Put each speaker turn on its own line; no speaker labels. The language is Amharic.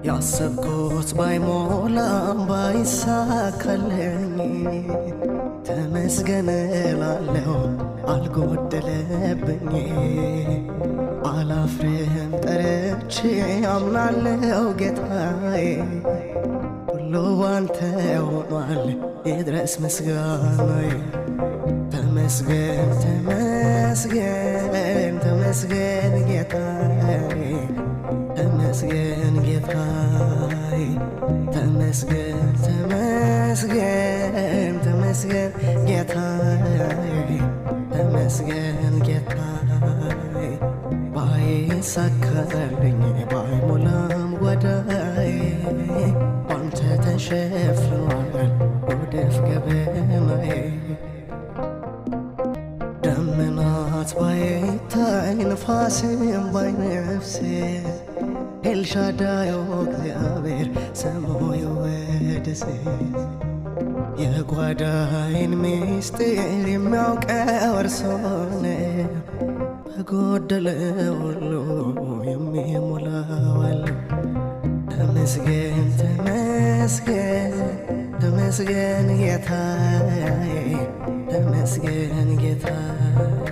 ያሰብኩት ባይሞላም ባይሳካልኝ ተመስገን እላለሁ አልጎደለብኝ። አላፍርም ጠርቼ አምናለሁ ጌታዬ ሁሉ ባንተ ሆኗል ይድረስ ምስጋናዬ። ተመስገን ተመስገን ተመስገን ጌታዬ ተመስገን ጌታዬ ተመስገን ተመስገን ተመስገን ጌታዬ ተመስገን ጌታዬ። ባይሳካልኝ ባይሞላም ጓዳዬ ባንተ ተሸፍኗል ወደፍ ገበናዬ። ደመናት ባይታይ ንፋስም ባይነፍስ ኤልሻዳይ እግዚአብሔር ስሙ ይወደስ። የጓዳዬን ምስጢር የሚያውቀው እርሱ ነው በጎደለ ሁሉ የሚሞላው አለ። ተመስገን ተመስገን ተመስገን ጌታዬ ተመስገን ጌታዬ